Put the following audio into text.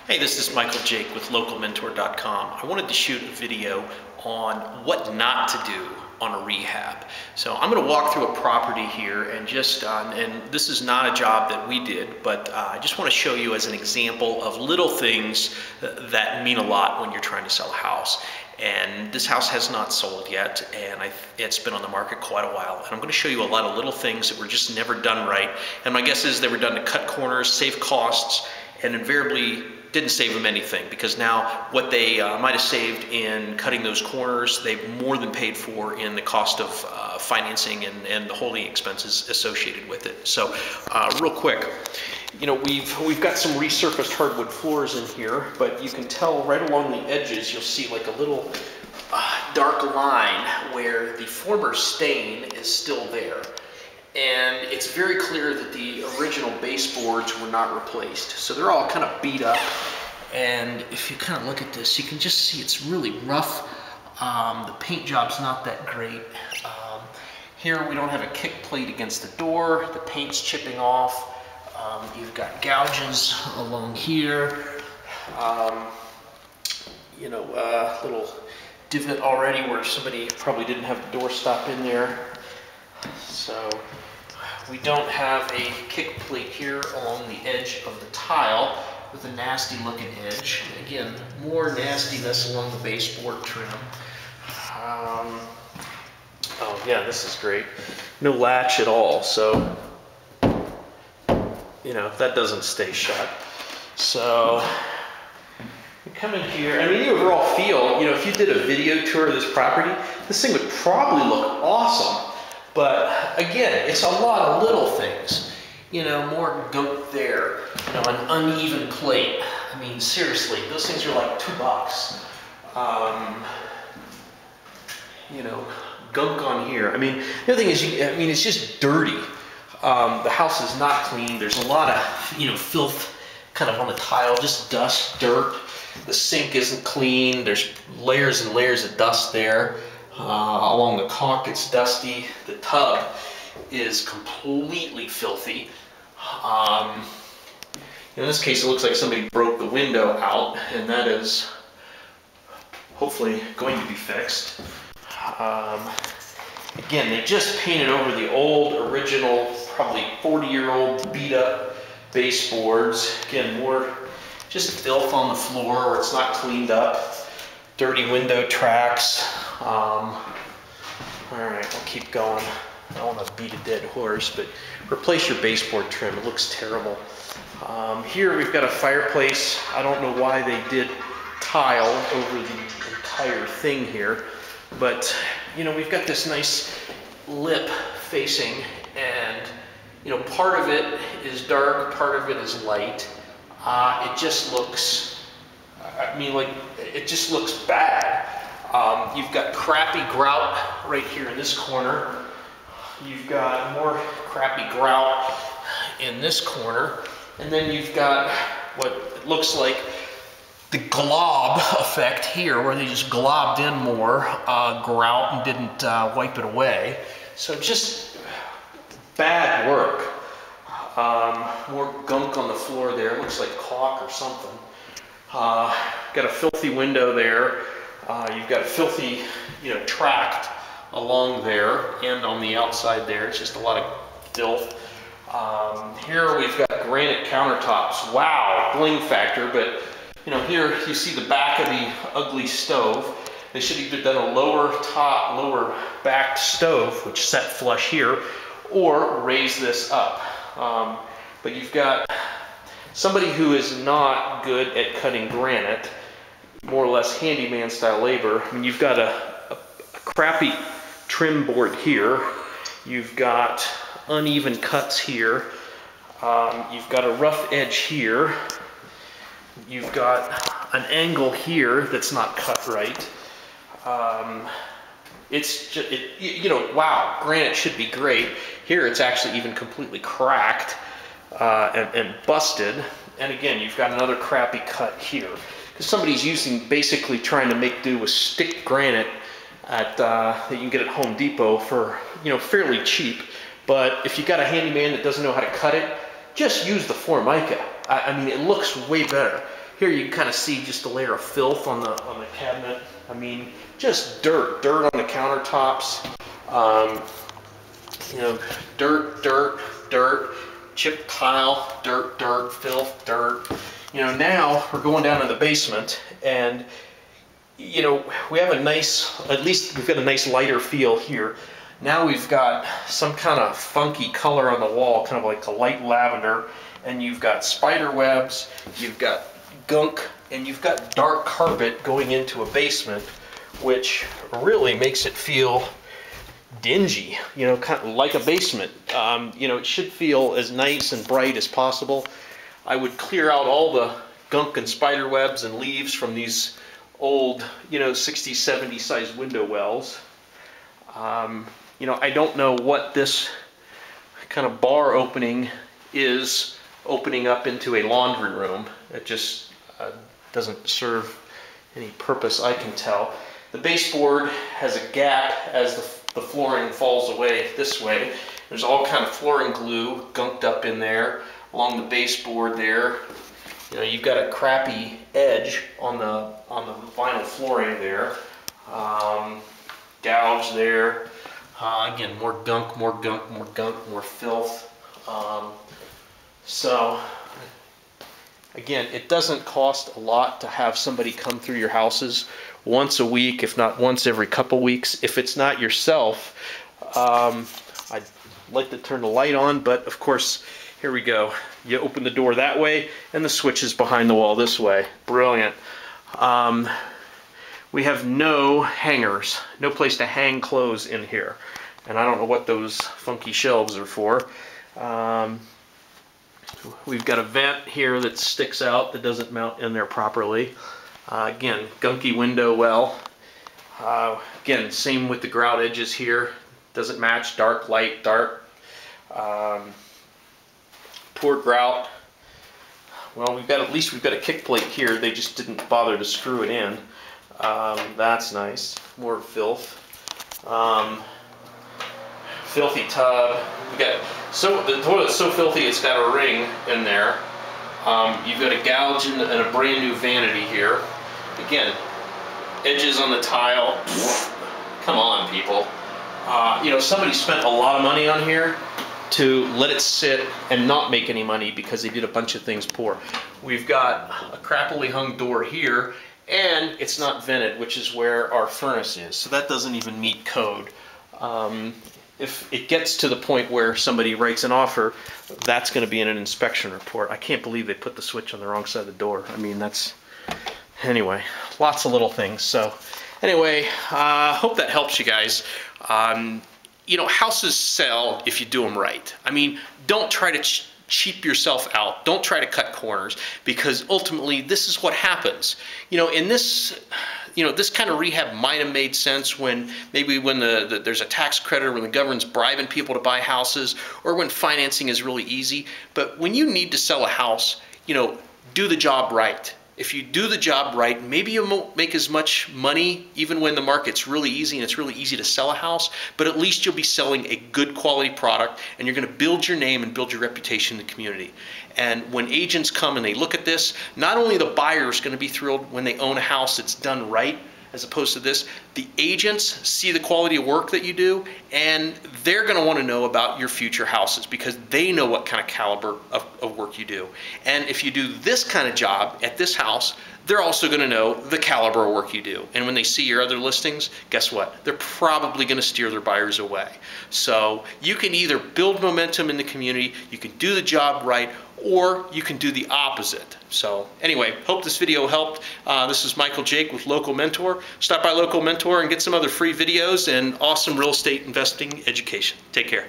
Hey, this is Michael Jake with localmentor.com. I wanted to shoot a video on what not to do on a rehab. So I'm going to walk through a property here and and this is not a job that we did, but I just want to show you as an example of little things that mean a lot when you're trying to sell a house. And this house has not sold yet, and it's been on the market quite a while. And I'm going to show you a lot of little things that were just never done right. And my guess is they were done to cut corners, save costs, and invariably didn't save them anything, because now what they might have saved in cutting those corners, they've more than paid for in the cost of financing and the holding expenses associated with it. So real quick, you know, we've got some resurfaced hardwood floors in here, but you can tell right along the edges you'll see like a little dark line where the former stain is still there. And it's very clear that the original baseboards were not replaced. So they're all kind of beat up. And if you kind of look at this, you can just see it's really rough. The paint job's not that great. Here we don't have a kick plate against the door. The paint's chipping off. You've got gouges along here. Little divot already where somebody probably didn't have the door stop in there. So we don't have a kick plate here along the edge of the tile with a nasty looking edge. Again, more nastiness along the baseboard trim. Oh yeah, this is great. No latch at all, so you know that doesn't stay shut. So you come in here. I mean, the overall feel, you know, if you did a video tour of this property, this thing would probably look awesome. But again, it's a lot of little things. You know, more goat there, you know, an uneven plate. I mean, seriously, those things are like $2. You know, gunk on here. I mean, the other thing is, it's just dirty. The house is not clean. There's a lot of, you know, filth kind of on the tile, just dust, dirt. The sink isn't clean. There's layers and layers of dust there. Along the caulk, it's dusty. The tub is completely filthy. In this case, it looks like somebody broke the window out, and that is hopefully going to be fixed. Again, they just painted over the old, original, probably 40-year-old beat-up baseboards. Again, more just filth on the floor where it's not cleaned up. Dirty window tracks. All right, I'll keep going. I don't want to beat a dead horse, but replace your baseboard trim. It looks terrible. Here we've got a fireplace. I don't know why they did tile over the entire thing here, but you know, we've got this nice lip facing, and you know, part of it is dark, part of it is light. It just looks, it just looks bad. You've got crappy grout right here in this corner. You've got more crappy grout in this corner. And then you've got what looks like the glob effect here, where they just globbed in more grout and didn't wipe it away. So just bad work. More gunk on the floor there. It looks like caulk or something. Got a filthy window there. You've got a filthy, you know, tract along there and on the outside there. It's just a lot of filth. Here we've got granite countertops. Wow, bling factor. But you know, here you see the back of the ugly stove. They should have either done a lower top, lower backed stove, which set flush here, or raise this up. But you've got somebody who is not good at cutting granite, more or less handyman style labor. I mean, you've got a crappy trim board here. You've got uneven cuts here. You've got a rough edge here. You've got an angle here that's not cut right. It's just, you know, wow, granite should be great. Here it's actually even completely cracked and busted. And again, you've got another crappy cut here. Because somebody's basically trying to make do with stick granite that you can get at Home Depot for, you know, fairly cheap. But if you've got a handyman that doesn't know how to cut it, just use the Formica. I mean, it looks way better. Here you can kind of see just a layer of filth on the cabinet. I mean, just dirt on the countertops. You know, dirt, chipped tile, dirt, filth, dirt. You know, now we're going down in the basement, and you know, we have a nice, at least we've got a nice lighter feel here. Now we've got some kind of funky color on the wall, kind of like a light lavender, and you've got spider webs, you've got gunk, and you've got dark carpet going into a basement, which really makes it feel dingy, you know, kind of like a basement. You know, it should feel as nice and bright as possible. I would clear out all the gunk and spider webs and leaves from these old, you know, 60, 70 size window wells. You know, I don't know what this kind of bar opening is opening up into a laundry room. It just doesn't serve any purpose I can tell. The baseboard has a gap as the flooring falls away this way. There's all kind of flooring glue gunked up in there along the baseboard there. You know, you've got a crappy edge on the vinyl flooring there. Gouge there. Again, more gunk, more filth. So, again, it doesn't cost a lot to have somebody come through your houses once a week, if not once every couple weeks. If it's not yourself, I'd like to turn the light on, but of course, here we go. You open the door that way, and the switch is behind the wall this way. Brilliant. We have no hangers, no place to hang clothes in here. And I don't know what those funky shelves are for. We've got a vent here that sticks out that doesn't mount in there properly. Again, gunky window well. Again, same with the grout edges here. Doesn't match, dark, light, dark. Poor grout. Well, at least we've got a kick plate here. They just didn't bother to screw it in. That's nice. More filth. Filthy tub. The toilet's so filthy it's got a ring in there. You've got a gouge and a brand new vanity here. Again, edges on the tile. Come on, people. You know, somebody spent a lot of money on here to let it sit and not make any money because they did a bunch of things poor. We've got a crappily hung door here, and it's not vented, which is where our furnace is. So that doesn't even meet code. If it gets to the point where somebody writes an offer, that's going to be in an inspection report. I can't believe they put the switch on the wrong side of the door. I mean, that's... Anyway, lots of little things. So anyway, hope that helps you guys. You know, houses sell if you do them right. I mean, don't try to cheap yourself out. Don't try to cut corners, because ultimately this is what happens. You know, in this, you know, this kind of rehab might have made sense when there's a tax credit, or when the government's bribing people to buy houses, or when financing is really easy. But when you need to sell a house, you know, do the job right. If you do the job right, maybe you won't make as much money even when the market's really easy and it's really easy to sell a house, but at least you'll be selling a good quality product, and you're going to build your name and build your reputation in the community. And when agents come and they look at this, not only the buyer is going to be thrilled when they own a house that's done right, as opposed to this, the agents see the quality of work that you do, and they're going to want to know about your future houses because they know what kind of caliber of work you do. And if you do this kind of job at this house, they're also going to know the caliber of work you do. And when they see your other listings, guess what? They're probably going to steer their buyers away. So you can either build momentum in the community, you can do the job right, or you can do the opposite. So anyway, hope this video helped. This is Michael Jake with Local Mentor. Stop by Local Mentor and get some other free videos and awesome real estate investing education. Take care.